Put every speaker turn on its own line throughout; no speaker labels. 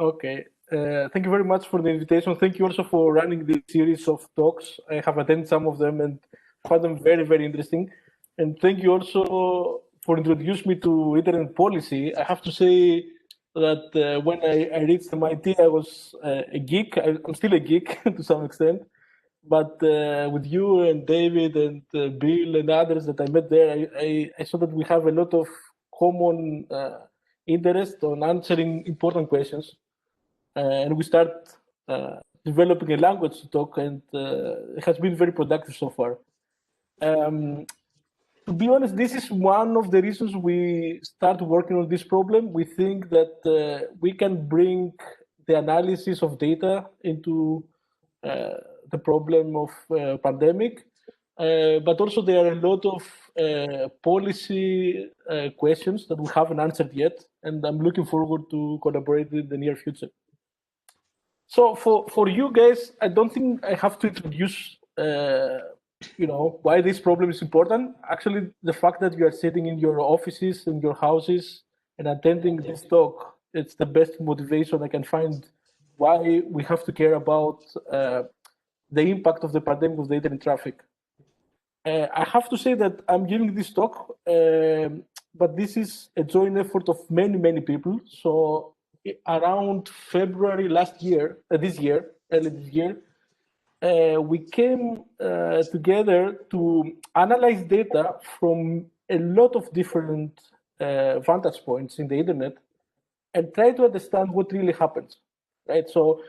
Okay. Thank you very much for the invitation. Thank you also for running this series of talks. I have attended some of them and found them very, very interesting. And thank you also for introducing me to internet policy. I have to say that when I reached MIT, I was a geek. I'm still a geek to some extent. But with you and David and Bill and others that I met there, I saw that we have a lot of common interest on answering important questions. And we start developing a language to talk, and it has been very productive so far. To be honest, this is one of the reasons we start working on this problem. We think that we can bring the analysis of data into the problem of pandemic, but also there are a lot of policy questions that we haven't answered yet, and I'm looking forward to collaborate in the near future. So for you guys, I don't think I have to introduce why this problem is important. Actually, the fact that you are sitting in your offices, in your houses, and attending this talk, it's the best motivation I can find why we have to care about the impact of the pandemic of the internet traffic. I have to say that I'm giving this talk, but this is a joint effort of many, many people. So around February early this year, we came together to analyze data from a lot of different vantage points in the internet and try to understand what really happens, right? So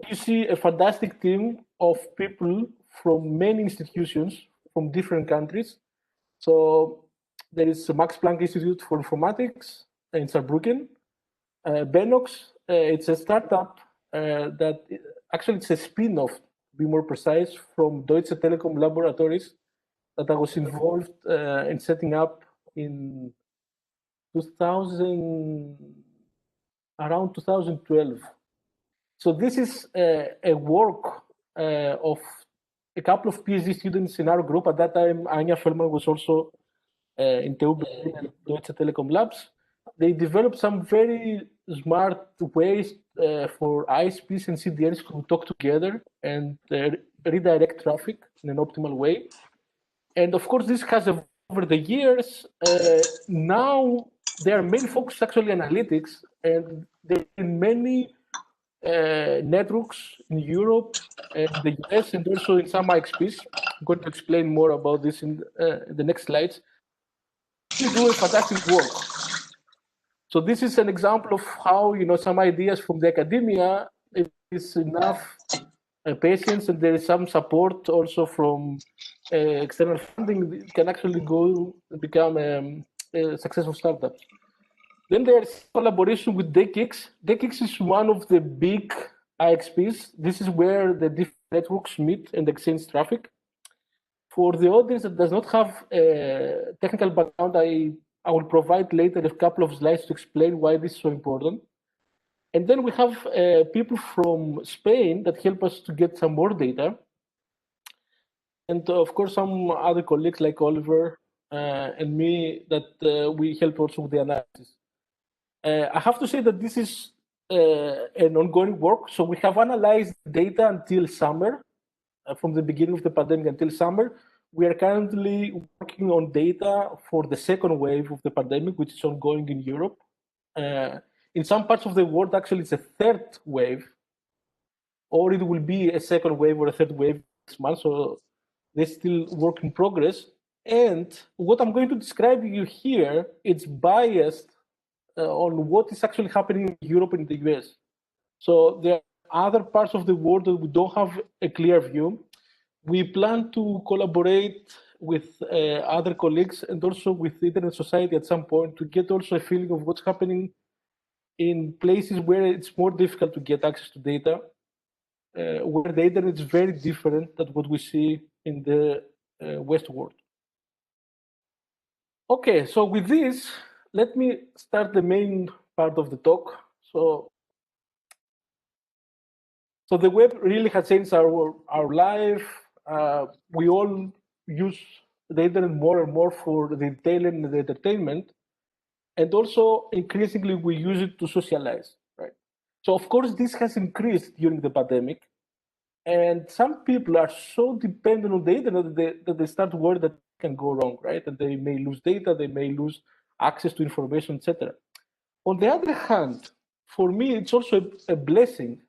you see a fantastic team of people from many institutions from different countries. So there is the Max Planck Institute for Informatics in Saarbrücken. Benox, it's a startup that actually it's a spin-off, to be more precise, from Deutsche Telekom Laboratories that I was involved in setting up in around 2012. So this is a work of a couple of PhD students in our group. At that time, Anja Fellman was also in TU Berlin and Deutsche Telekom Labs. They developed some very smart ways for ISPs and CDNs to talk together and redirect traffic in an optimal way. And of course, this has evolved over the years. Now, there are many focus actually analytics, and there are many networks in Europe and the US, and also in some IXPs. I'm going to explain more about this in the next slides. They do a fantastic work. So this is an example of how some ideas from the academia, if it's enough patience and there is some support also from external funding, it can actually go and become a successful startup. Then there's collaboration with DKIX. DKIX is one of the big IXPs. This is where the different networks meet and exchange traffic. For the audience that does not have a technical background, I will provide later a couple of slides to explain why this is so important. And then we have people from Spain that help us to get some more data. And of course, some other colleagues like Oliver and me that we help also with the analysis. I have to say that this is an ongoing work. So we have analyzed data until summer, from the beginning of the pandemic until summer. We are currently working on data for the second wave of the pandemic, which is ongoing in Europe. In some parts of the world, actually, it's a third wave, or it will be a second wave or a third wave this month. So there's still work in progress. And what I'm going to describe to you here, it's biased on what is actually happening in Europe and the US. So there are other parts of the world that we don't have a clear view. We plan to collaborate with other colleagues and also with the Internet Society at some point to get also a feeling of what's happening in places where it's more difficult to get access to data, where the Internet is very different than what we see in the West world. Okay, so with this, let me start the main part of the talk. So the web really has changed our life. We all use the internet more and more for the entertainment and the entertainment. And also, increasingly, we use it to socialize, right? So of course, this has increased during the pandemic. And some people are so dependent on the internet that they start worried that it can go wrong, right? And they may lose data, they may lose access to information, etc. On the other hand, for me, it's also a blessing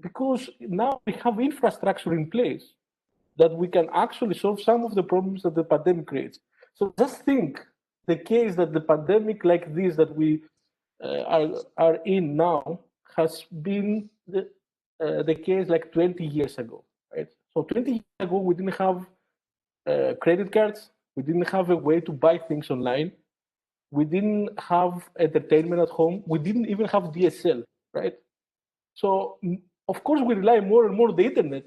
because now we have infrastructure in place that we can actually solve some of the problems that the pandemic creates. So just think the case that the pandemic like this that we are in now has been the case like 20 years ago, right? So 20 years ago, we didn't have credit cards. We didn't have a way to buy things online. We didn't have entertainment at home. We didn't even have DSL, right? So of course, we rely more and more on the internet,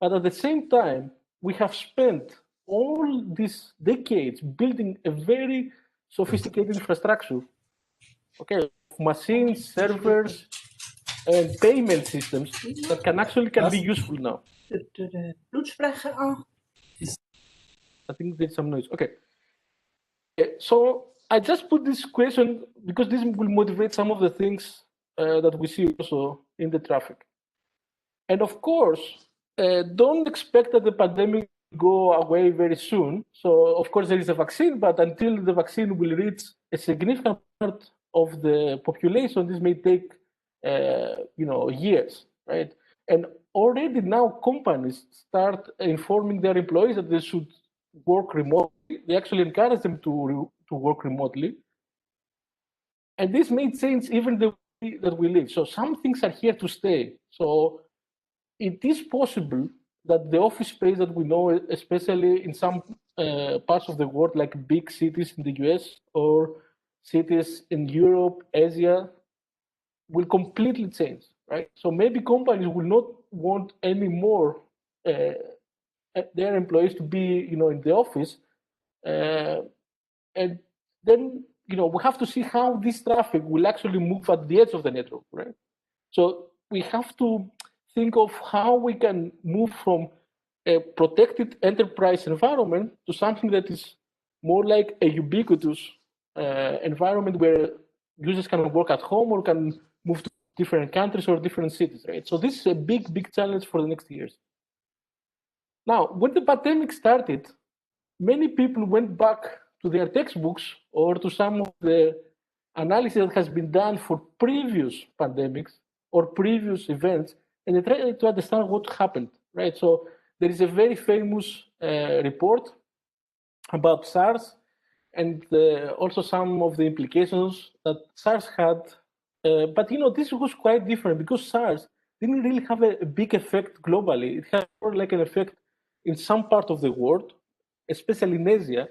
but at the same time, we have spent all these decades building a very sophisticated infrastructure, okay, of machines, servers, and payment systems that can be useful now. I think there's some noise. Okay. So I just put this question because this will motivate some of the things that we see also in the traffic. And of course, don't expect that the pandemic will go away very soon. So of course there is a vaccine, but until the vaccine will reach a significant part of the population, this may take years, right? And already now companies start informing their employees that they should work remotely. They actually encourage them to work remotely. And this may change even the way that we live. So some things are here to stay. So it is possible that the office space that we know, especially in some parts of the world, like big cities in the US or cities in Europe, Asia, will completely change, right? So maybe companies will not want any more their employees to be, in the office, and then we have to see how this traffic will actually move at the edge of the network, right? So we have to think of how we can move from a protected enterprise environment to something that is more like a ubiquitous environment where users can work at home or can move to different countries or different cities, right? So this is a big challenge for the next years. Now, when the pandemic started, many people went back to their textbooks or to some of the analysis that has been done for previous pandemics or previous events, and they try to understand what happened, right? So there is a very famous report about SARS and also some of the implications that SARS had. But this was quite different because SARS didn't really have a big effect globally. It had more like an effect in some part of the world, especially in Asia.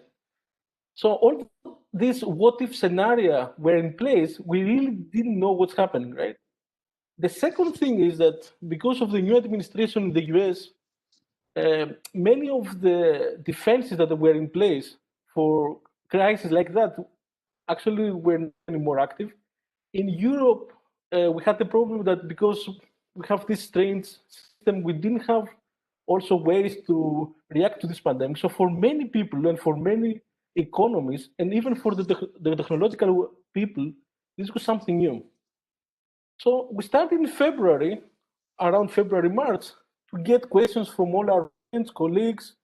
So all these what-if scenario were in place, we really didn't know what's happening, right? The second thing is that because of the new administration in the US, many of the defenses that were in place for crises like that actually were not anymore active. In Europe, we had the problem that because we have this strange system, we didn't have also ways to react to this pandemic. So for many people and for many economies, and even for the technological people, this was something new. So we started in February, around February, March, to get questions from all our friends, colleagues.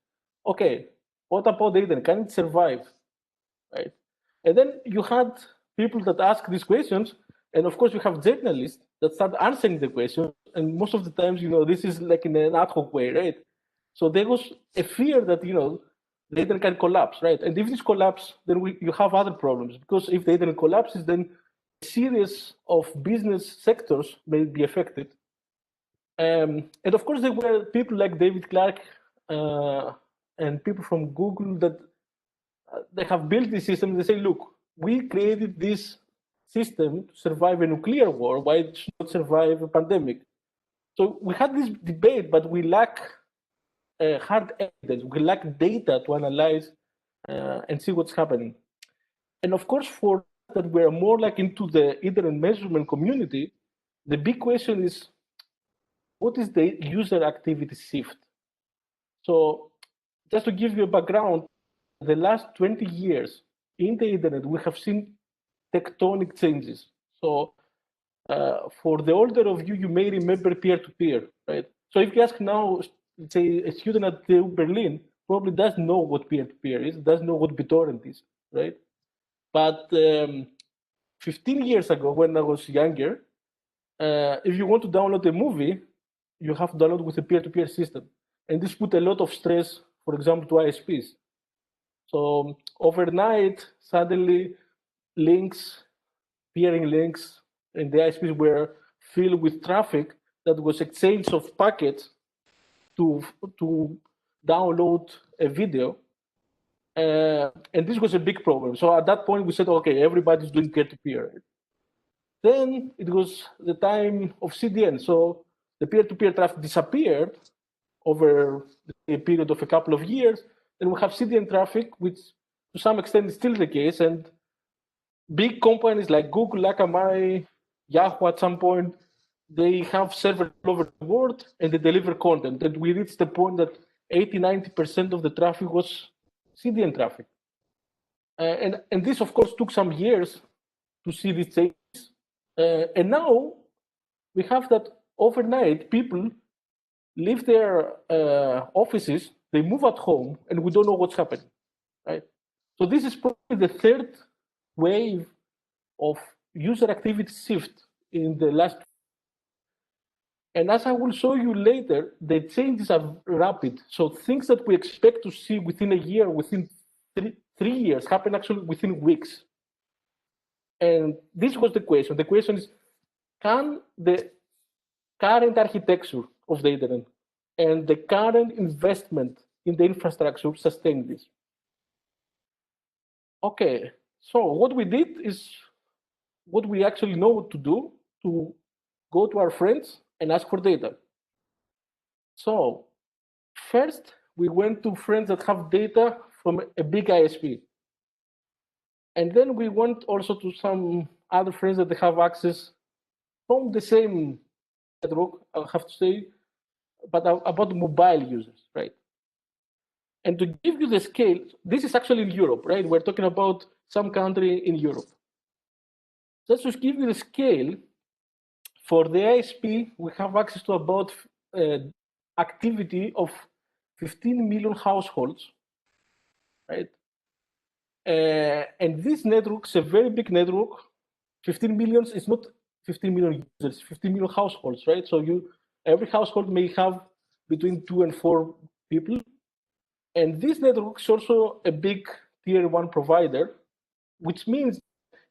Okay, what about the internet? Can it survive? Right? And then you had people that ask these questions, and of course you have journalists that start answering the question. And most of the times, this is like in an ad hoc way, right? So there was a fear that the internet can collapse, right? And if this collapses, then you have other problems, because if the internet collapses, then a series of business sectors may be affected. And of course, there were people like David Clark and people from Google that they have built this system. They say, look, we created this system to survive a nuclear war. Why it should not survive a pandemic? So we had this debate, but we lack hard evidence. We lack data to analyze and see what's happening. And of course, for that we're more like into the internet measurement community, the big question is, what is the user activity shift? So just to give you a background, the last 20 years in the internet, we have seen tectonic changes. So For the older of you, you may remember peer-to-peer, right? So if you ask now, let's say a student at TU Berlin probably doesn't know what peer-to-peer is, doesn't know what BitTorrent is, right? But 15 years ago, when I was younger, if you want to download a movie, you have to download with a peer-to-peer system. And this put a lot of stress, for example, to ISPs. So overnight, suddenly links, peering links, and the ISPs were filled with traffic that was exchange of packets to download a video. And this was a big problem. So at that point, we said, okay, everybody's doing peer-to-peer. Then it was the time of CDN. So the peer-to-peer traffic disappeared over a period of a couple of years. And we have CDN traffic, which to some extent is still the case. And big companies like Google, Akamai, Yahoo at some point, they have servers all over the world and they deliver content. And we reached the point that 80–90% of the traffic was CDN traffic. And this, of course, took some years to see these changes. And now we have that overnight people leave their offices, they move at home, and we don't know what's happening, right? So this is probably the third wave of user activity shift in the last. And as I will show you later, the changes are rapid. So things that we expect to see within a year, within three years, happen actually within weeks. And this was the question. The question is, can the current architecture of the internet and the current investment in the infrastructure sustain this? Okay, so what we did is what we actually know to do, to go to our friends and ask for data. So first, we went to friends that have data from a big ISP. And then we went also to some other friends that they have access from the same network, I have to say, but about mobile users, right? And to give you the scale, this is actually in Europe, right? We're talking about some country in Europe. Just to give you the scale, for the ISP, we have access to about activity of 15 million households, right? And this network is a very big network. 15 million is not 15 million users, 15 million households, right? So every household may have between 2 and 4 people. And this network is also a big tier 1 provider, which means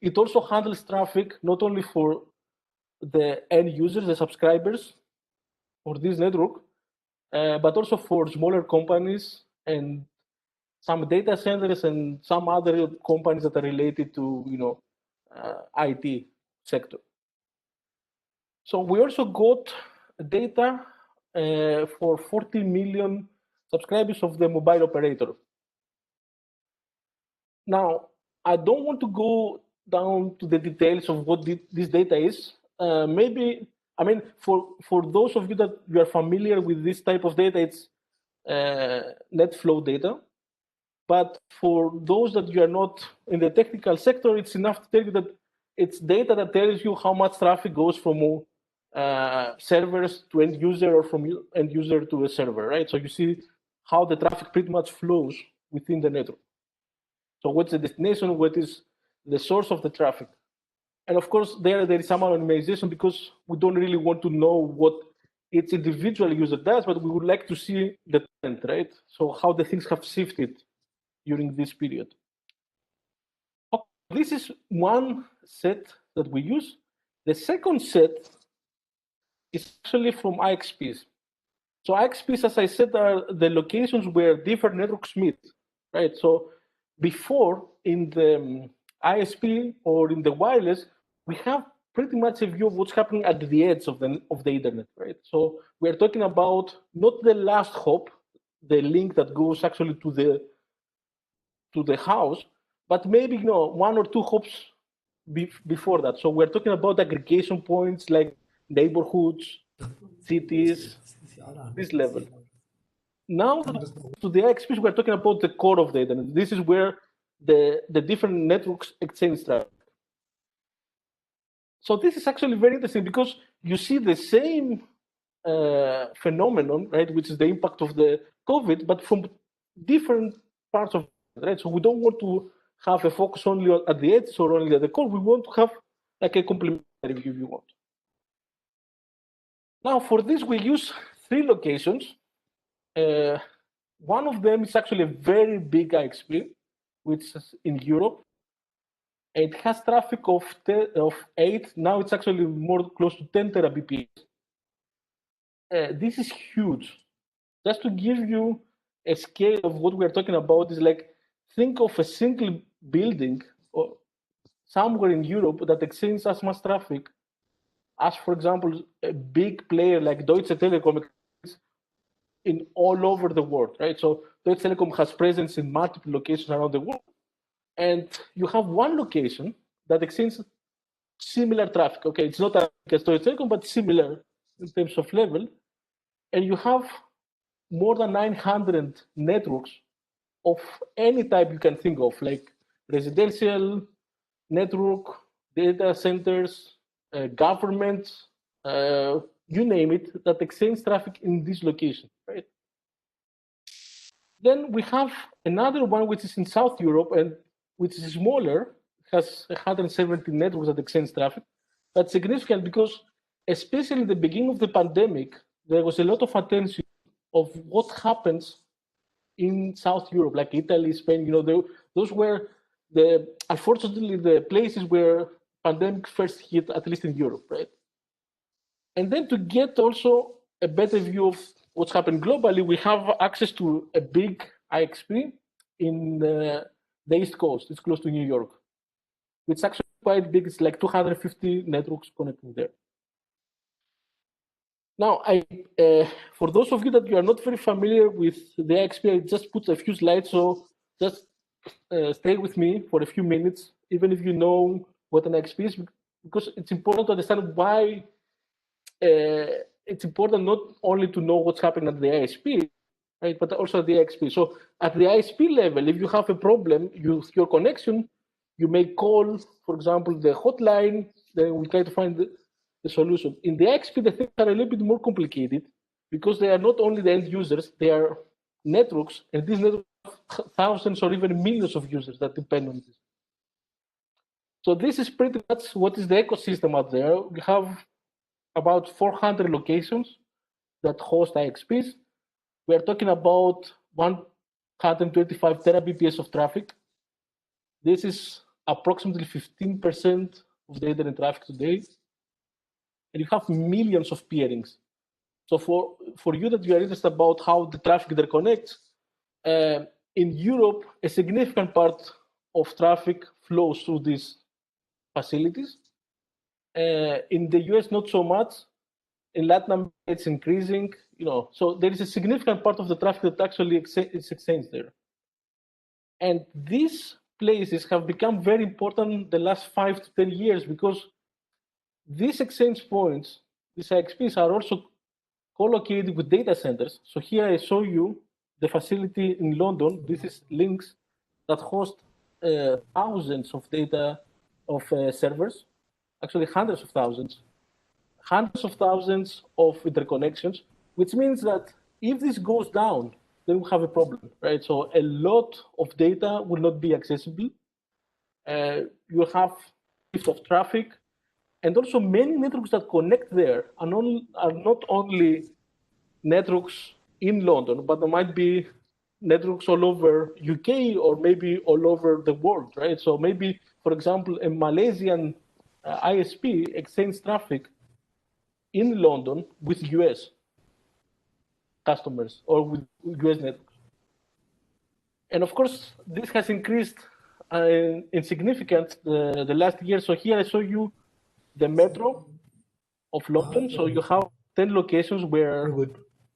it also handles traffic not only for the end users, the subscribers for this network, but also for smaller companies and some data centers and some other companies that are related to, IT sector. So we also got data for 40 million subscribers of the mobile operator. Now, I don't want to go down to the details of what this data is. Maybe, I mean, for those of you that you are familiar with this type of data, it's net flow data. But for those that you are not in the technical sector, it's enough to tell you that it's data that tells you how much traffic goes from servers to end user or from end user to a server, right? So you see how the traffic pretty much flows within the network. So what's the destination? What is the source of the traffic? And of course, there is some anonymization because we don't really want to know what each individual user does, but we would like to see the trend, right? So how the things have shifted during this period. Okay, this is one set that we use. The second set is actually from IXPs. So IXPs, as I said, are the locations where different networks meet, right? So before in the ISP or in the wireless, we have pretty much a view of what's happening at the edge of the internet, right? So we're talking about not the last hop, the link that goes actually to the house, but maybe 1 or 2 hops before that. So we're talking about aggregation points like neighborhoods, cities, this level. Now to the IXPs, we're talking about the core of the internet. This is where the different networks exchange traffic. So this is actually very interesting because you see the same phenomenon, right, which is the impact of the COVID, but from different parts of it, right? So we don't want to have a focus only at the edge or only at the core. We want to have like a complementary view, if you want. Now, for this, we use 3 locations. One of them is actually a very big IXP, which is in Europe. It has traffic of 8. Now it's actually more close to 10 terabps. This is huge. Just to give you a scale of what we're talking about is like, think of a single building or somewhere in Europe that exchanges as much traffic as, for example, a big player like Deutsche Telekom in all over the world, right? So Deutsche Telekom has presence in multiple locations around the world, and you have one location that exchanges similar traffic. Okay, it's not as Deutsche Telekom, but similar in terms of level, and you have more than 900 networks of any type you can think of, like residential network, data centers, governments, you name it, that exchange traffic in this location, right? Then we have another one which is in South Europe and which is smaller, has 170 networks that exchange traffic. That's significant because, especially at the beginning of the pandemic, there was a lot of attention of what happens in South Europe, like Italy, Spain. You know, those were unfortunately the places where pandemic first hit, at least in Europe, right? And then to get also a better view of what's happened globally, we have access to a big IXP in the East Coast. It's close to New York. It's actually quite big. It's like 250 networks connecting there. Now, for those of you that you are not very familiar with the IXP, I just put a few slides, so just stay with me for a few minutes, even if you know what an IXP is, because it's important to understand why it's important not only to know what's happening at the ISP, right, but also at the IXP. So at the ISP level, if you have a problem with your connection, you may call, for example, the hotline, then we try to find the solution. In the IXP, the things are a little bit more complicated because they are not only the end users, they are networks, and these networks have thousands or even millions of users that depend on this. So this is pretty much what is the ecosystem out there. We have about 400 locations that host IXPs. We are talking about 125 terabps of traffic. This is approximately 15% of the internet traffic today. And you have millions of peerings. So for you that you are interested about how the traffic interconnects, in Europe, a significant part of traffic flows through these facilities. In the US, not so much. In Latin America, it's increasing. You know, so there is a significant part of the traffic that actually is exchanged there. And these places have become very important the last 5 to 10 years because these exchange points, these IXPs, are also co-located with data centers. So here I show you the facility in London. This is Links that host thousands of data of servers, actually hundreds of thousands of interconnections, which means that if this goes down, then we have a problem, right? So a lot of data will not be accessible. You have shift of traffic, and also many networks that connect there are not only networks in London, but there might be networks all over UK or maybe all over the world, right? So maybe, for example, a Malaysian ISP exchanges traffic in London with US customers or with US networks. And of course, this has increased in significance the last year. So here I show you the metro of London. So you have 10 locations where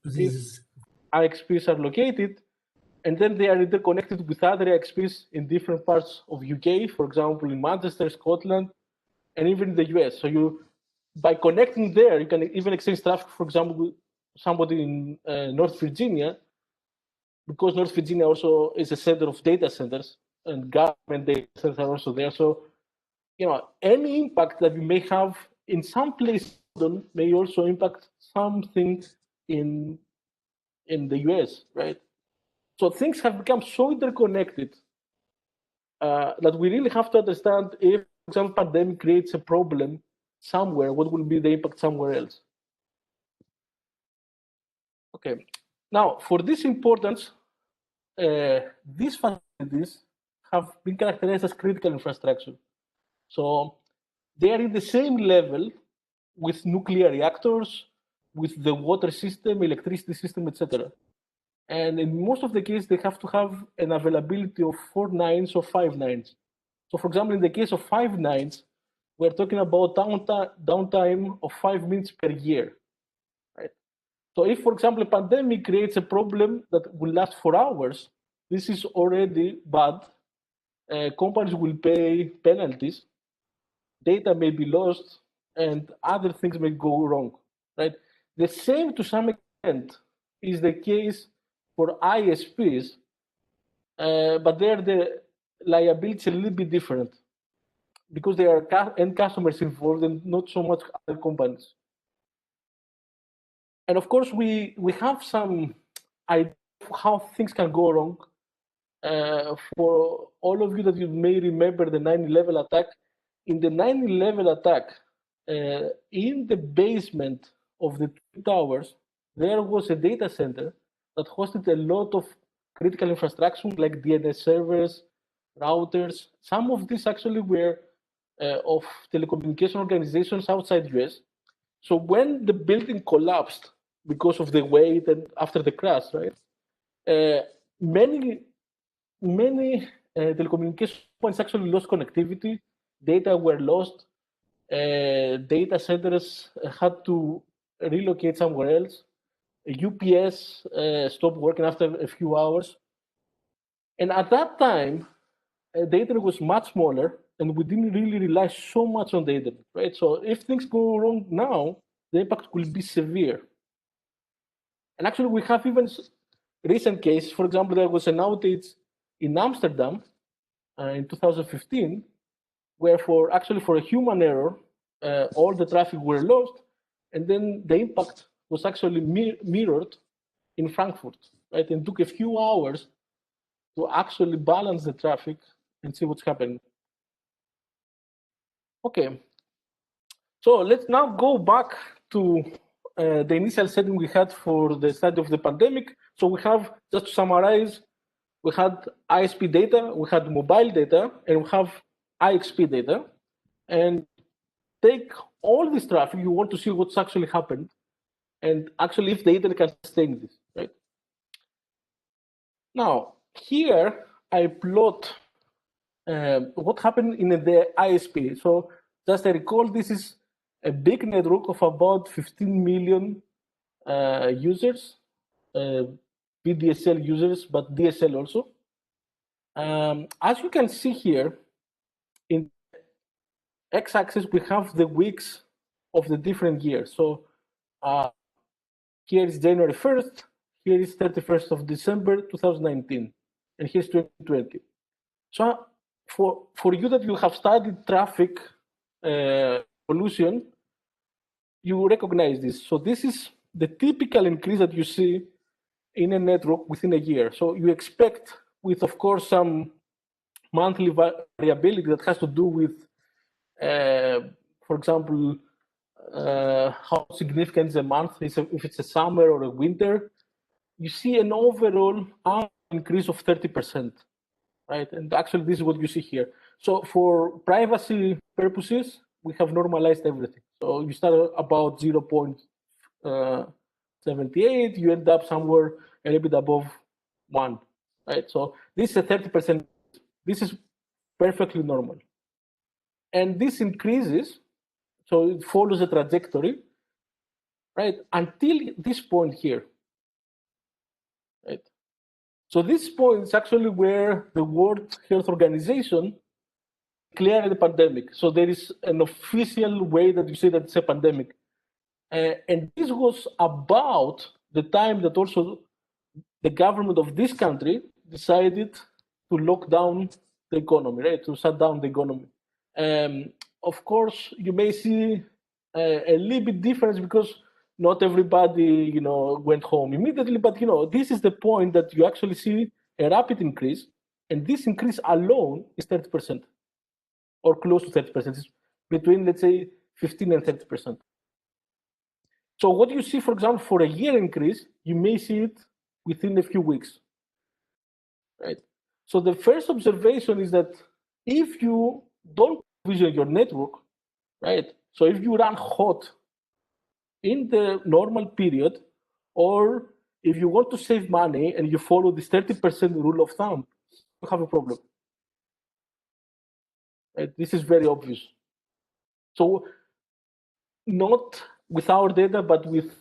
these IXPs are located, and then they are interconnected with other IXPs in different parts of UK, for example, in Manchester, Scotland, and even in the US. So by connecting there, you can even exchange traffic, for example, with somebody in North Virginia, because North Virginia also is a center of data centers, and government data centers are also there. So any impact that you may have in some place may also impact something in the US, right? So things have become so interconnected that we really have to understand if, for example, pandemic creates a problem somewhere, what will be the impact somewhere else? Okay. Now, for this importance, these facilities have been characterized as critical infrastructure. So they are in the same level with nuclear reactors, with the water system, electricity system, etc. And in most of the cases, they have to have an availability of 4 nines or 5 nines. So for example, in the case of 5 nines, we're talking about downtime of 5 minutes per year. Right? So if, for example, a pandemic creates a problem that will last 4 hours, this is already bad. Companies will pay penalties, data may be lost, and other things may go wrong. Right? The same, to some extent, is the case for ISPs, but there the liability is a little bit different because there are end customers involved and not so much other companies. And of course, we have some idea of how things can go wrong. For all of you that you may remember the 9/11 attack, in the 9/11 attack, in the basement of the Twin Towers, there was a data center that hosted a lot of critical infrastructure like DNS servers, routers. Some of these actually were of telecommunication organizations outside US. So when the building collapsed because of the weight and after the crash, right? Many telecommunication points actually lost connectivity. Data were lost. Data centers had to relocate somewhere else. UPS stopped working after a few hours. And at that time, data was much smaller, and we didn't really rely so much on data, right? So if things go wrong now, the impact will be severe. And actually, we have even recent case. For example, there was an outage in Amsterdam in 2015, where for a human error, all the traffic were lost, and then the impact was actually mirrored in Frankfurt, right? And took a few hours to actually balance the traffic and see what's happening. Okay, so let's now go back to the initial setting we had for the study of the pandemic. So we have, just to summarize, we had ISP data, we had mobile data, and we have IXP data. And take all this traffic, you want to see what's actually happened, and actually if the internet can sustain this, right? Now, here I plot what happened in the ISP. So just I recall, this is a big network of about 15 million users, VDSL users, but DSL also. As you can see here, in x-axis, we have the weeks of the different years. So here is January 1st, here is 31st of December 2019, and here's 2020. So for you that you have studied traffic pollution, you recognize this. So this is the typical increase that you see in a network within a year. So you expect, with of course some monthly variability that has to do with, for example, how significant is a month, if it's a summer or a winter, you see an overall increase of 30%, right? And actually, this is what you see here. So for privacy purposes, we have normalized everything. So you start about 0.78, you end up somewhere a little bit above 1, right? So this is a 30%. This is perfectly normal. And this increases, so it follows a trajectory, right, until this point here, right? So this point is actually where the World Health Organization declared the pandemic. So there is an official way that you say that it's a pandemic. And this was about the time that also the government of this country decided to lock down the economy, right, to shut down the economy. Of course, you may see a little bit difference because not everybody, went home immediately. But this is the point that you actually see a rapid increase, and this increase alone is 30% or close to 30%. It's between, let's say, 15 and 30%. So what you see, for example, for a year increase, you may see it within a few weeks, right? So the first observation is that if you don't provision your network, right? So if you run hot in the normal period, or if you want to save money and you follow this 30% rule of thumb, you have a problem. Right? This is very obvious. So not with our data, but with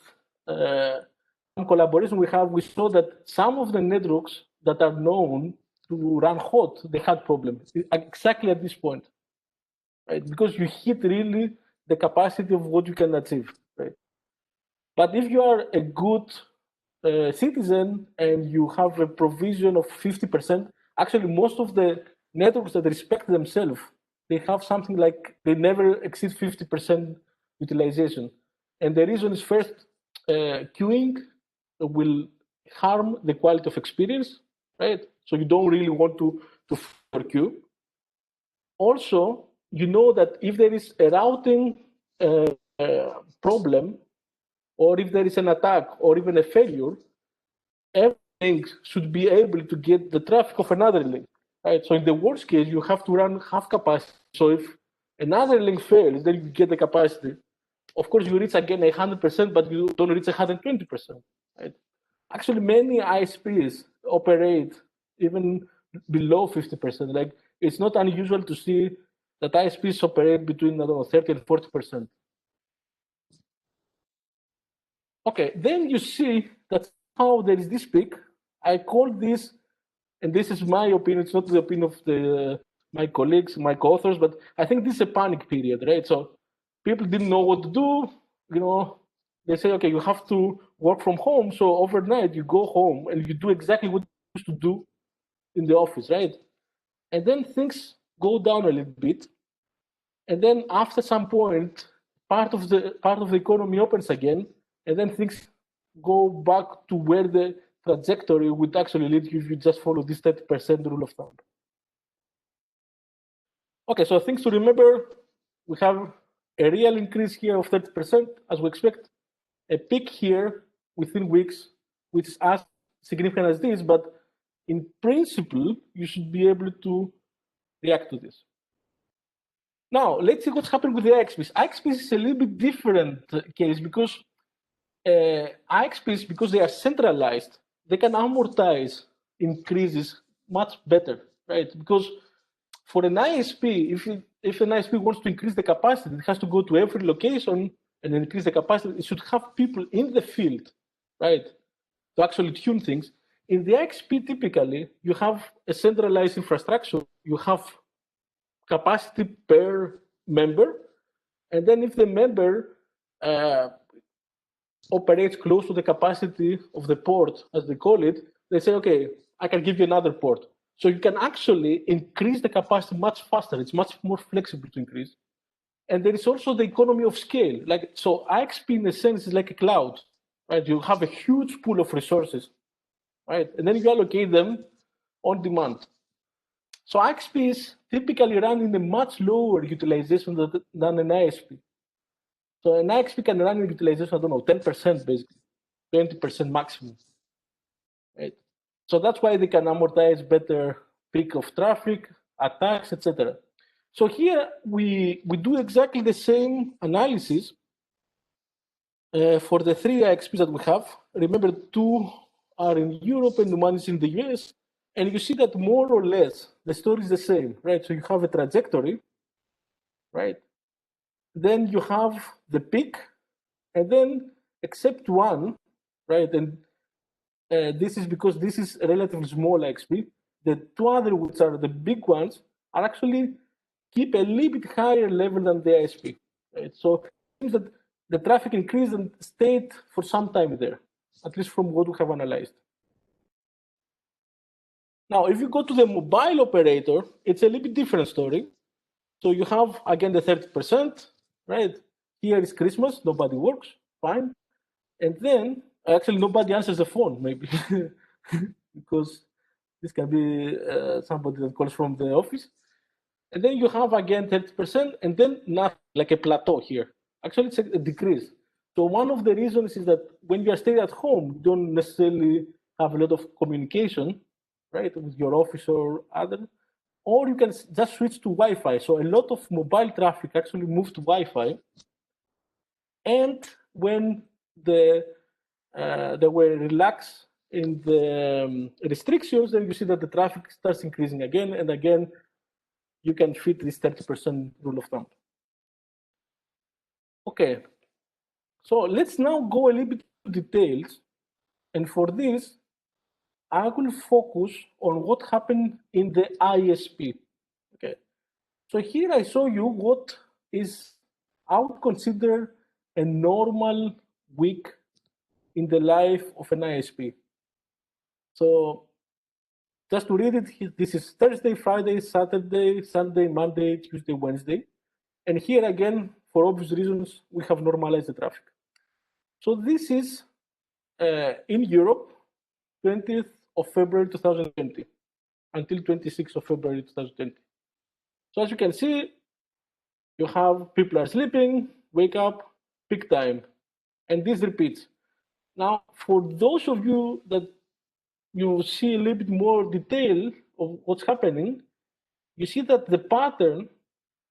some collaboration we saw that some of the networks that are known to run hot, they had problems exactly at this point, right? Because you hit really the capacity of what you can achieve, right? But if you are a good citizen and you have a provision of 50%, actually most of the networks that respect themselves, they have something like they never exceed 50% utilization. And the reason is first, queuing will harm the quality of experience, right? So you don't really want to queue. Also, you know that if there is a routing problem, or if there is an attack or even a failure, everything should be able to get the traffic of another link, right? So in the worst case, you have to run half capacity. So if another link fails, then you get the capacity. Of course, you reach again 100%, but you don't reach 120%, right? Actually, many ISPs operate even below 50%. Like, it's not unusual to see that ISPs operate between, I don't know, 30 and 40%. Okay, then you see that how there is this peak. I call this, and this is my opinion, it's not the opinion of my colleagues, my co-authors, but I think this is a panic period, right? So people didn't know what to do, they say, okay, you have to work from home. So overnight you go home and you do exactly what you used to do in the office, right? And then things go down a little bit. And then after some point, part of the economy opens again, and then things go back to where the trajectory would actually lead you if you just follow this 30% rule of thumb. Okay, so things to remember, we have a real increase here of 30%, as we expect, a peak here within weeks, which is as significant as this, but in principle, you should be able to react to this. Now, let's see what's happening with the IXPs. IXPs is a little bit different case because IXPs, because they are centralized, they can amortize increases much better, right? Because for an ISP, if an ISP wants to increase the capacity, it has to go to every location and increase the capacity. It should have people in the field, right, to actually tune things. In the IXP, typically, you have a centralized infrastructure. You have capacity per member, and then if the member operates close to the capacity of the port, as they call it, they say, okay, I can give you another port. So you can actually increase the capacity much faster. It's much more flexible to increase. And there is also the economy of scale. So IXP in a sense is like a cloud, right? You have a huge pool of resources, right? And then you allocate them on demand. So IXPs typically run in a much lower utilization than an ISP. So an IXP can run in utilization, I don't know, 10% basically, 20% maximum, right? So that's why they can amortize better peak of traffic, attacks, etc. So here we do exactly the same analysis for the 3 IXPs that we have. Remember, 2 are in Europe and 1 is in the US. And you see that more or less the story is the same, right? So you have a trajectory, right? Then you have the peak, and then except 1, right? And this is because this is a relatively small IXP. The 2 other, which are the big ones, are actually keep a little bit higher level than the ISP, right? So it seems that the traffic increased and stayed for some time there, at least from what we have analyzed. Now, if you go to the mobile operator, it's a little bit different story. So you have, again, the 30%, right? Here is Christmas, nobody works, fine. And then, actually, nobody answers the phone, maybe, because this can be somebody that calls from the office. And then you have, again, 30%, and then nothing, like a plateau here. Actually, it's a decrease. So one of the reasons is that when you are staying at home, you don't necessarily have a lot of communication, right, with your office or other, or you can just switch to Wi-Fi. So a lot of mobile traffic actually moved to Wi-Fi. And when they were relaxed in the restrictions, then you see that the traffic starts increasing again, and again, you can fit this 30% rule of thumb. Okay, so let's now go a little bit into details. And for this, I will focus on what happened in the ISP. Okay, so here I show you what is, I would consider a normal week in the life of an ISP. So just to read it, this is Thursday, Friday, Saturday, Sunday, Monday, Tuesday, Wednesday. And here again, for obvious reasons, we have normalized the traffic. So this is in Europe, 20th of February 2020 until 26th of February 2020. So as you can see, you have people are sleeping, wake up, peak time, and this repeats. Now, for those of you that you see a little bit more detail of what's happening, you see that the pattern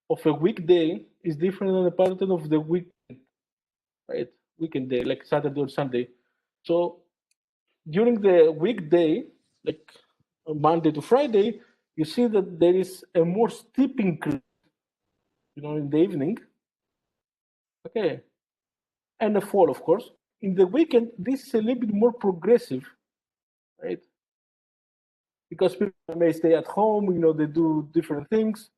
of a weekday is different than the pattern of the weekend, right? Weekend day, like Saturday or Sunday. So during the weekday, like Monday to Friday, you see that there is a more steep increase, in the evening. Okay, and a fall, of course. In the weekend, this is a little bit more progressive, right? Because people may stay at home, they do different things,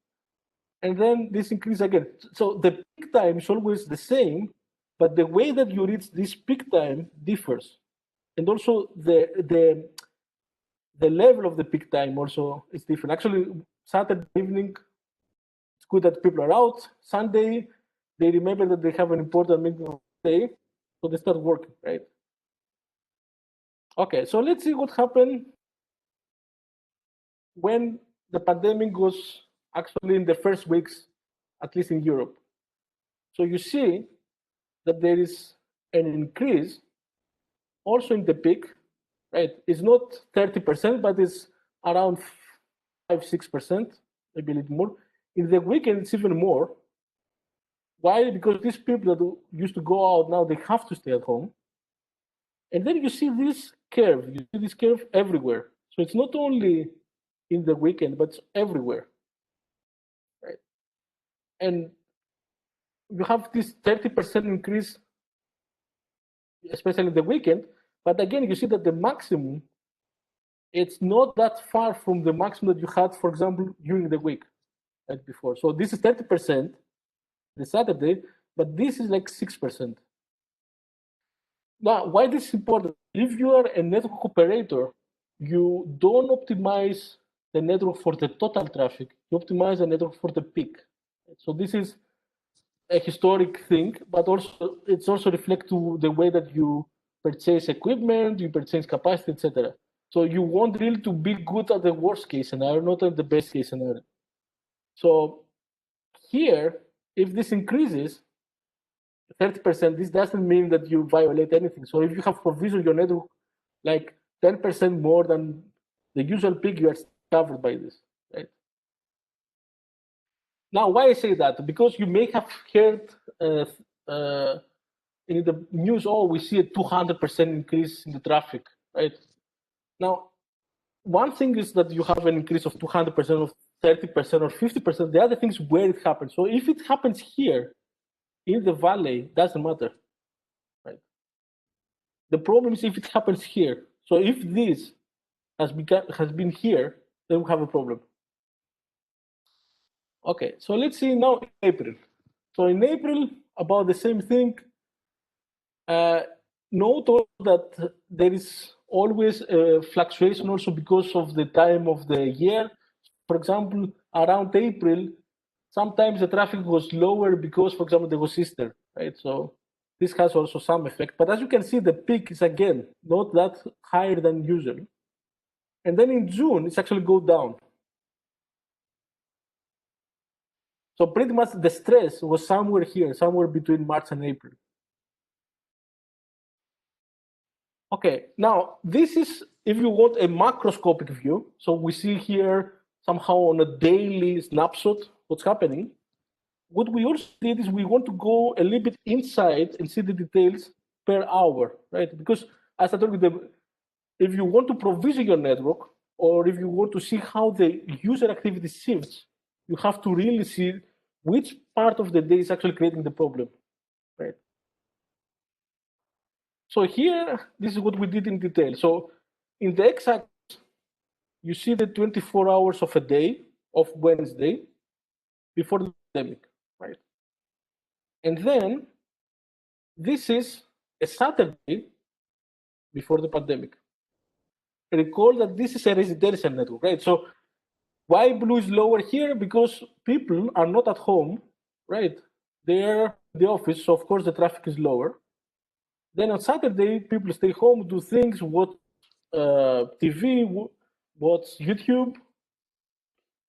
and then this increase again. So the peak time is always the same, but the way that you reach this peak time differs, and also the level of the peak time also is different. Actually, Saturday evening, it's good that people are out. Sunday, they remember that they have an important meeting on Monday, so they start working, right? Okay, so let's see what happened when the pandemic was actually in the first weeks, at least in Europe. So you see that there is an increase also in the peak, right? It's not 30%, but it's around 5-6%, maybe a little more. In the weekend, it's even more. Why? Because these people that used to go out now, they have to stay at home. And then you see this curve. You see this curve everywhere. So it's not only in the weekend, but it's everywhere, right? And you have this 30% increase, especially in the weekend. But again, you see that the maximum, it's not that far from the maximum that you had, for example, during the week, like before. So this is 30% the Saturday, but this is like 6%. Now, why this is important? If you are a network operator, you don't optimize the network for the total traffic. You optimize the network for the peak. So this is a historic thing, but also it's also reflect to the way that you purchase equipment, you purchase capacity, etc. So you want really to be good at the worst case scenario, not at the best case scenario. So here, if this increases 30%, this doesn't mean that you violate anything. So if you have provisioned your network like 10% more than the usual peak, you are covered by this, right? Now, why I say that? Because you may have heard in the news, we see a 200% increase in the traffic, right? Now, one thing is that you have an increase of 200% or 30% or 50%. The other thing is where it happens. So if it happens here in the valley, doesn't matter, right? The problem is if it happens here. So if this has been here, then we have a problem. Okay, so let's see now in April. So in April, about the same thing. Note that there is always a fluctuation also because of the time of the year. For example, around April, sometimes the traffic was lower because, for example, there was Easter, right? So this has also some effect. But as you can see, the peak is again not that higher than usual. And then in June, it's actually go down. So pretty much the stress was somewhere here, somewhere between March and April. Okay, now this is, if you want, a macroscopic view. So we see here somehow on a daily snapshot what's happening. What we also did is we want to go a little bit inside and see the details per hour, right? Because as I told you, if you want to provision your network, or if you want to see how the user activity shifts, you have to really see which part of the day is actually creating the problem, right? So here, this is what we did in detail. So in the x-axis, you see the 24 hours of a day of Wednesday before the pandemic, right? And then this is a Saturday before the pandemic. Recall that this is a residential network, right? So why blue is lower here? Because people are not at home, right? They're in the office, so of course the traffic is lower. Then on Saturday, people stay home, do things, watch TV, watch YouTube.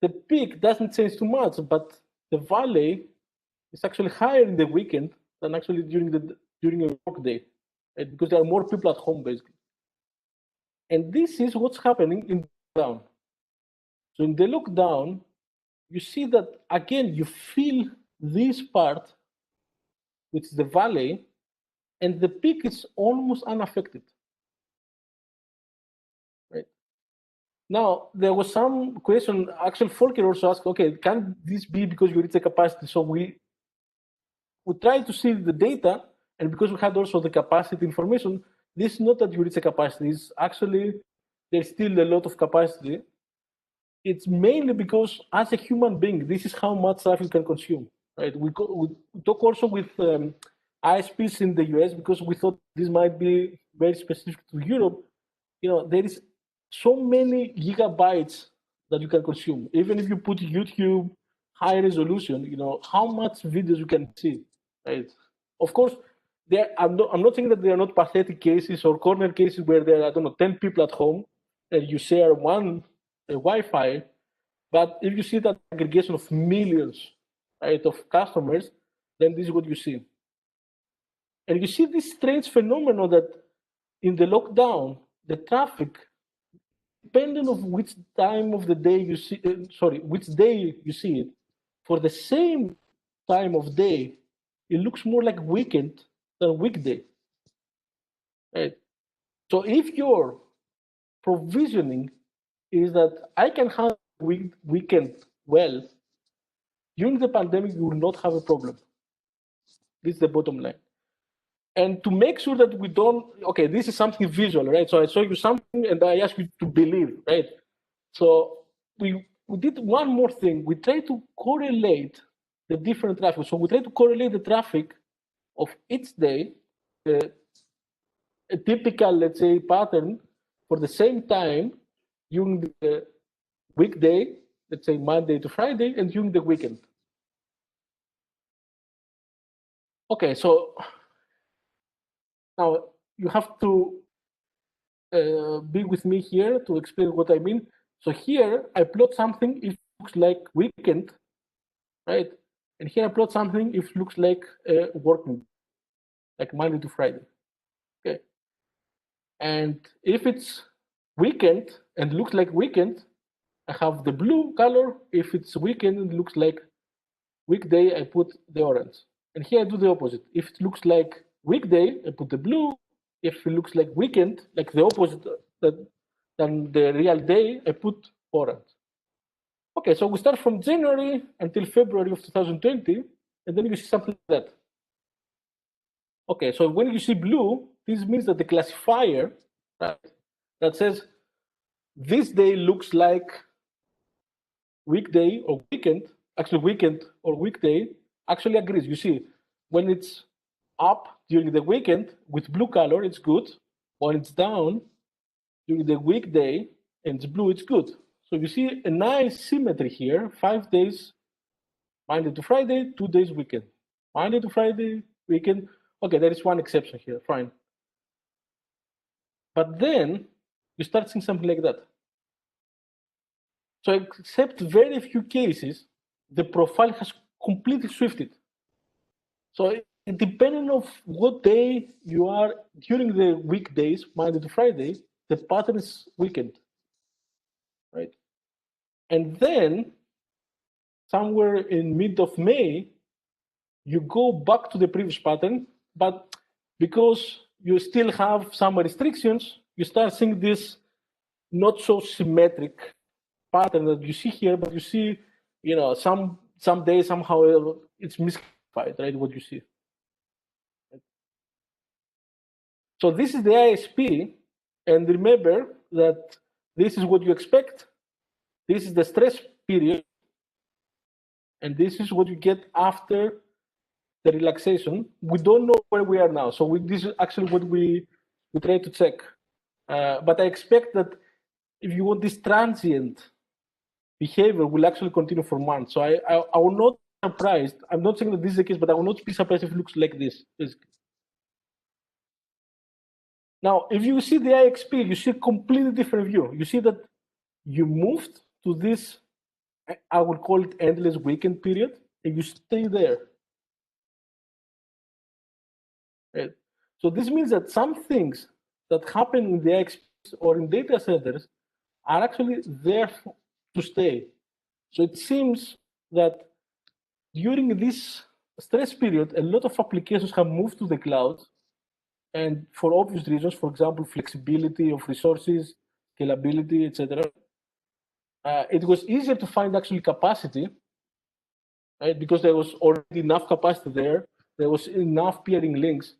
The peak doesn't change too much, but the valley is actually higher in the weekend than actually during a work day, right? Because there are more people at home, basically. And this is what's happening in the lockdown. So in the lockdown, you see that, again, you feel this part, which is the valley, and the peak is almost unaffected. Right? Now, there was some question, actually, Volker also asked, okay, can this be because you reach a capacity? So we tried to see the data, and because we had also the capacity information, this is not that you reach a capacity. It's actually, there's still a lot of capacity. It's mainly because as a human being, this is how much traffic you can consume, right? We talk also with ISPs in the US because we thought this might be very specific to Europe. You know, there is so many gigabytes that you can consume. Even if you put YouTube high resolution, you know, how much videos you can see, right? Of course, I'm not saying that there are not pathetic cases or corner cases where there are, I don't know, 10 people at home and you share one Wi-Fi, but if you see that aggregation of millions, right, of customers, then this is what you see. And you see this strange phenomenon that in the lockdown, the traffic, depending on which time of the day you see, which day you see it, for the same time of day, it looks more like weekend than weekday. Right? So if your provisioning is that I can handle weekend well, during the pandemic, you will not have a problem. This is the bottom line. And to make sure that we don't, okay, this is something visual, right? So I show you something and I ask you to believe, right? So we did one more thing. We try to correlate the different traffic. So we try to correlate the traffic of each day, a typical, let's say, pattern for the same time during the weekday, let's say Monday to Friday, and during the weekend. Okay, so now you have to be with me here to explain what I mean. So here I plot something if it looks like weekend, right? And here I plot something if it looks like working, like Monday to Friday. Okay. And if it's weekend and looks like weekend, I have the blue color. If it's weekend and looks like weekday, I put the orange. And here I do the opposite. If it looks like weekday, I put the blue. If it looks like weekend, like the opposite than the real day, I put orange. Okay, so we start from January until February of 2020, and then you see something like that. Okay, so when you see blue, this means that the classifier, right, that says this day looks like weekday or weekend, actually weekend or weekday, actually agrees. You see, when it's up during the weekend with blue color, it's good. When it's down during the weekday and it's blue, it's good. So you see a nice symmetry here, 5 days Monday to Friday, 2 days weekend. Monday to Friday, weekend. Okay, there is one exception here, fine. But then you start seeing something like that. So except very few cases, the profile has completely shifted. So depending on what day you are during the weekdays, Monday to Friday, the pattern is weekend, right? And then somewhere in mid of May, you go back to the previous pattern, but because you still have some restrictions, you start seeing this not so symmetric pattern that you see here, but you see, some days somehow it's misclassified, right? What you see. So this is the ISP, and remember that this is what you expect. This is the stress period, and this is what you get after the relaxation. We don't know where we are now, so this is actually what we try to check. But I expect that if you want this transient behavior will actually continue for months. So I will not be surprised. I'm not saying that this is the case, but I will not be surprised if it looks like this. Basically. Now, if you see the IXP, you see a completely different view. You see that you moved to this, I would call it endless weekend period, and you stay there. Right? So this means that some things that happen in the IXP or in data centers are actually there to stay. So it seems that during this stress period, a lot of applications have moved to the cloud, and for obvious reasons, for example, flexibility of resources, scalability, etc. It was easier to find actually capacity, right? Because there was already enough capacity there. There was enough peering links.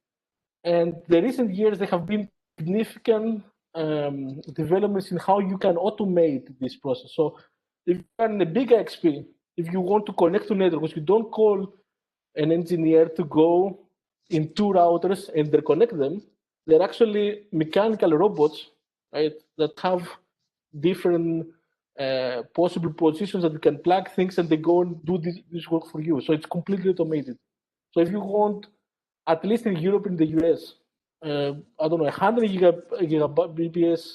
And the recent years, there have been significant developments in how you can automate this process. So if you're in a big IXP, if you want to connect to networks, you don't call an engineer to go in two routers and interconnect them. They're actually mechanical robots, right, that have different possible positions that you can plug things and they go and do this work for you. So it's completely automated. So if you want, at least in Europe and the US, I don't know, 100 gigabps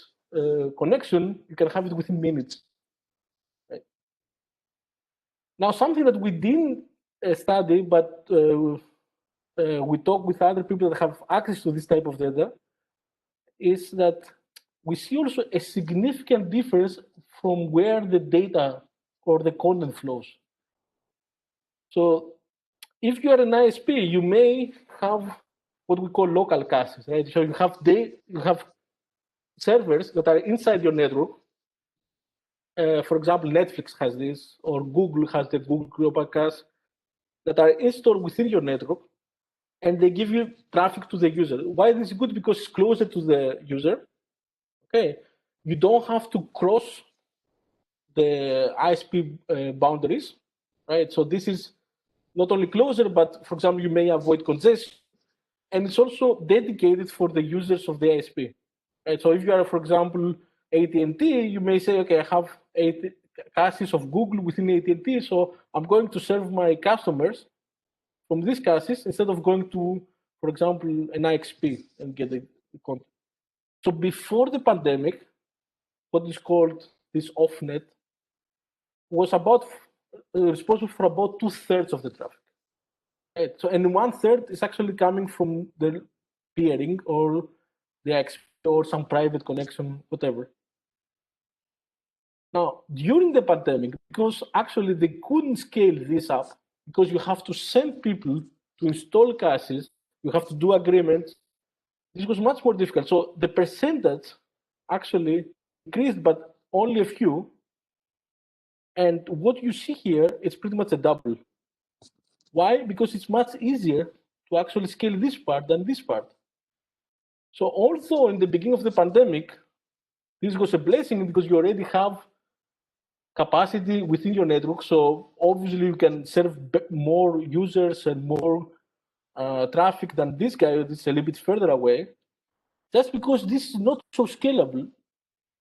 connection, you can have it within minutes. Right? Now, something that we didn't study, but we talk with other people that have access to this type of data, is that we see also a significant difference from where the data or the content flows. So if you are an ISP, you may have what we call local caches, right? So you have servers that are inside your network. For example, Netflix has this, or Google has the Google Global Cache that are installed within your network, and they give you traffic to the user. Why this is good? Because it's closer to the user. Okay, you don't have to cross the ISP boundaries, right? So this is not only closer, but for example, you may avoid congestion, and it's also dedicated for the users of the ISP. Right? So if you are, for example, AT&T, you may say, okay, I have 8 caches of Google within AT&T, so I'm going to serve my customers from these caches instead of going to, for example, an IXP and get the content. So before the pandemic, what is called this off-net was about responsible for about 2/3 of the traffic. Right? So, and 1/3 is actually coming from the peering or the IXP or some private connection, whatever. Now, during the pandemic, because actually they couldn't scale this up, because you have to send people to install caches, you have to do agreements, this was much more difficult. So the percentage actually increased, but only a few. And what you see here, it's pretty much a double. Why? Because it's much easier to actually scale this part than this part. So also in the beginning of the pandemic, this was a blessing because you already have capacity within your network. So obviously you can serve more users and more traffic than this guy that's a little bit further away. Just because this is not so scalable,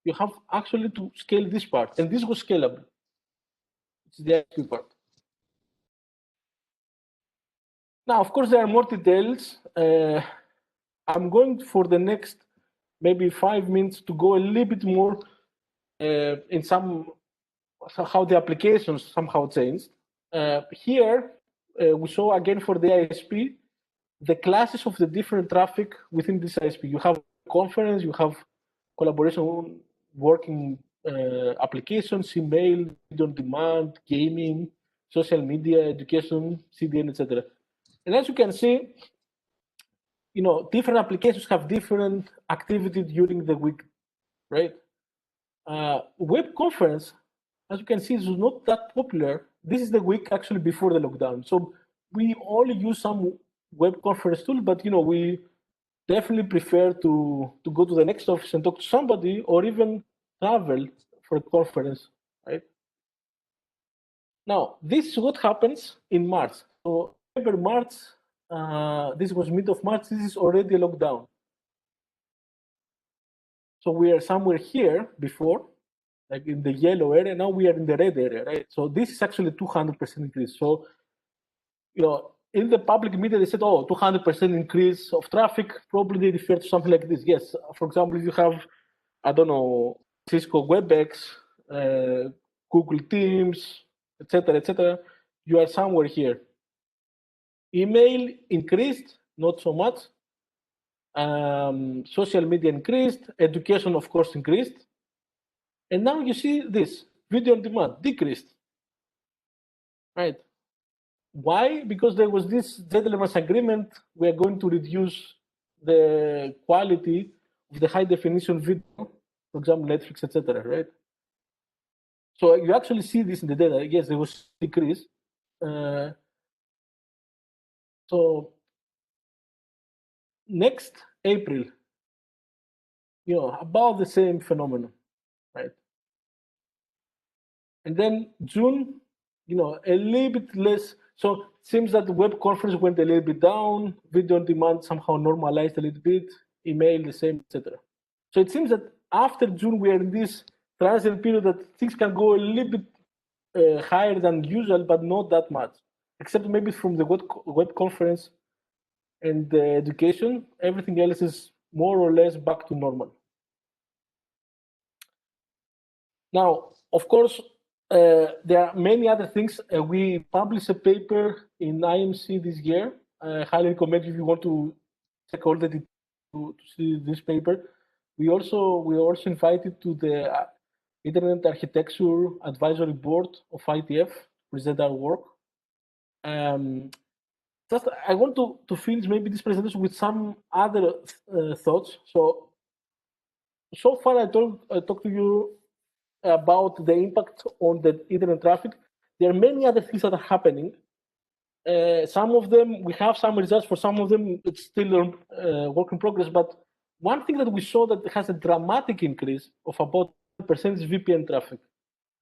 you have actually to scale this part. And this was scalable. It's the ISP part. Now, of course, there are more details. I'm going for the next maybe 5 minutes to go a little bit more in how the applications somehow changed. Here, we saw again for the ISP, the classes of the different traffic within this ISP. You have conference, you have collaboration, working applications, email, video on demand, gaming, social media, education, CDN, etc. And as you can see, different applications have different activity during the week, right? Web conference, as you can see, is not that popular. This is the week actually before the lockdown. So we only use some web conference tool, but we definitely prefer to go to the next office and talk to somebody, or even travel for a conference, right? Now, this is what happens in March. So remember March, this was mid of March, this is already a lockdown. So we are somewhere here before, like in the yellow area, now we are in the red area, right? So this is actually 200% increase. So, in the public media, they said, 200% increase of traffic, probably they refer to something like this. Yes, for example, if you have, I don't know, Cisco WebEx, Google Teams, etc., you are somewhere here. Email increased, not so much. Social media increased, education, of course, increased. And now you see this, video on demand decreased, right? Why? Because there was this gentleman's agreement, we are going to reduce the quality of the high definition video, for example, Netflix, etc., right? So you actually see this in the data. Yes, there was decrease. So next April, about the same phenomenon, right? And then June, a little bit less. So it seems that the web conference went a little bit down, video on demand somehow normalized a little bit, email the same, etc. So it seems that after June, we are in this transient period that things can go a little bit higher than usual, but not that much, except maybe from the web conference and the education. Everything else is more or less back to normal. Now, of course, there are many other things. We published a paper in IMC this year. I highly recommend if you want to check all the details to see this paper. We were also invited to the Internet Architecture Advisory Board of ITF to present our work. Just I want to finish maybe this presentation with some other thoughts. So far I talked to you about the impact on the internet traffic. There are many other things that are happening. Some of them, we have some results. For some of them, it's still work in progress. But one thing that we saw that has a dramatic increase of about 10% is VPN traffic.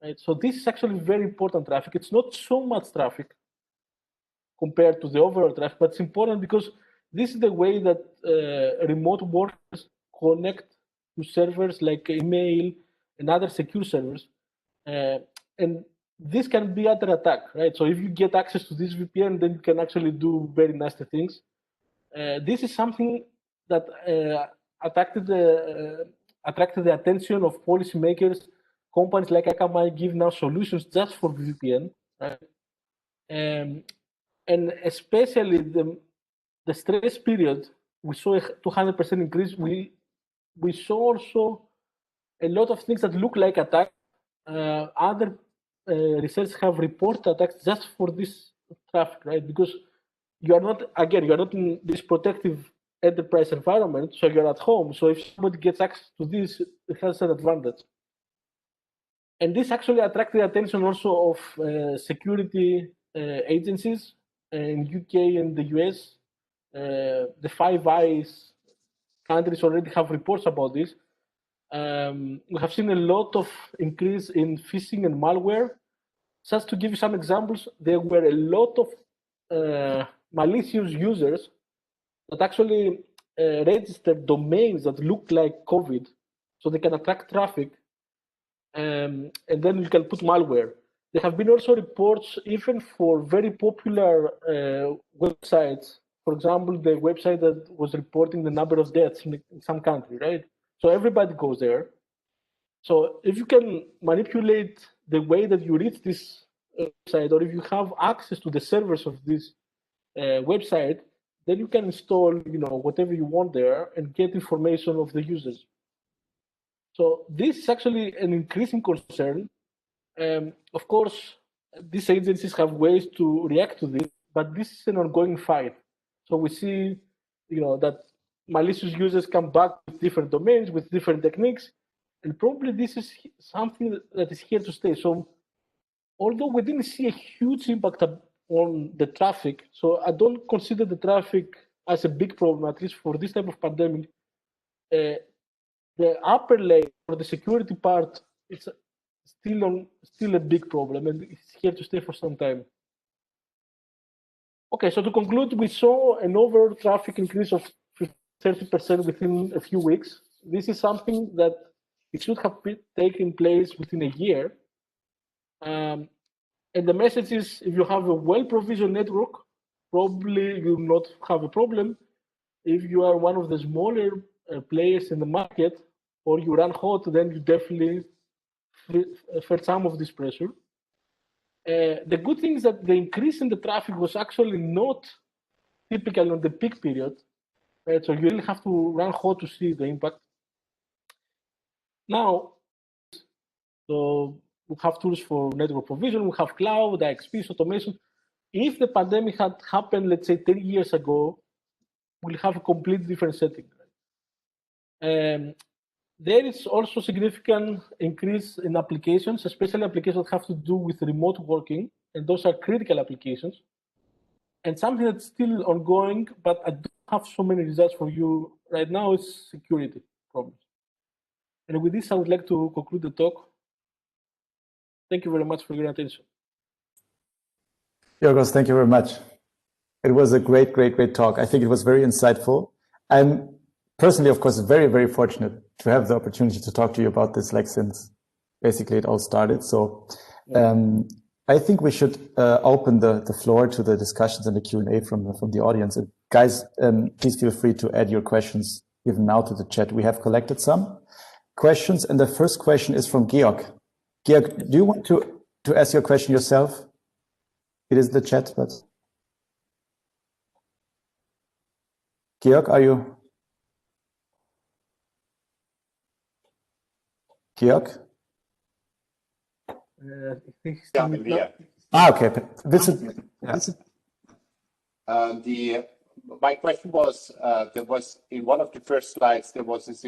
Right? So this is actually very important traffic. It's not so much traffic compared to the overall traffic, but it's important because this is the way that remote workers connect to servers like email and other secure servers. And this can be under attack, right? So if you get access to this VPN, then you can actually do very nasty things. This is something that attracted the attention of policymakers. Companies like Akamai give now solutions just for VPN, right? And especially the stress period, we saw a 200% increase. We saw also a lot of things that look like attacks. Other research have reported attacks just for this traffic, right? Because you are not in this protective enterprise environment, so you're at home. So if somebody gets access to this, it has an advantage. And this actually attracted the attention also of security agencies in UK and the US. The Five Eyes countries already have reports about this. We have seen a lot of increase in phishing and malware. Just to give you some examples, there were a lot of malicious users that actually registered domains that look like COVID, so they can attract traffic, and then you can put malware. there have been also reports even for very popular websites. For example, the website that was reporting the number of deaths in some country, right? So everybody goes there. So if you can manipulate the way that you reach this website, or if you have access to the servers of this website, then you can install, whatever you want there and get information of the users. So this is actually an increasing concern. Of course, these agencies have ways to react to this, but this is an ongoing fight. So we see, that malicious users come back with different domains, with different techniques, and probably this is something that is here to stay. So although we didn't see a huge impact on the traffic, so I don't consider the traffic as a big problem, at least for this type of pandemic. The upper layer, or the security part, it's still a big problem, and it's here to stay for some time. Okay, so to conclude, we saw an overall traffic increase of 30% within a few weeks. This is something that it should have taken place within a year. And the message is, if you have a well-provisioned network, probably you will not have a problem. If you are one of the smaller players in the market, or you run hot, then you definitely felt some of this pressure. The good thing is that the increase in the traffic was actually not typical on the peak period. Right? So you really have to run hot to see the impact. Now, so we have tools for network provision, we have cloud, IXP, automation. If the pandemic had happened, let's say 10 years ago, we'll have a completely different setting. There is also significant increase in applications, especially applications that have to do with remote working, and those are critical applications. And something that's still ongoing, but I don't have so many results for you right now, is security problems. And with this, I would like to conclude the talk. Thank you very much for your attention.
Georgios, thank you very much. It was a great talk. I think it was very insightful. I'm personally, of course, very, very fortunate to have the opportunity to talk to you about this, since basically it all started. So I think we should open the floor to the discussions and the Q&A from the audience. And guys, please feel free to add your questions even now to the chat. We have collected some questions, and the first question is from Georg. Georg, do you want to ask your question yourself? It is the chat, but Georg, are you? Georg? Okay.
My question was, there was in one of the first slides, there was this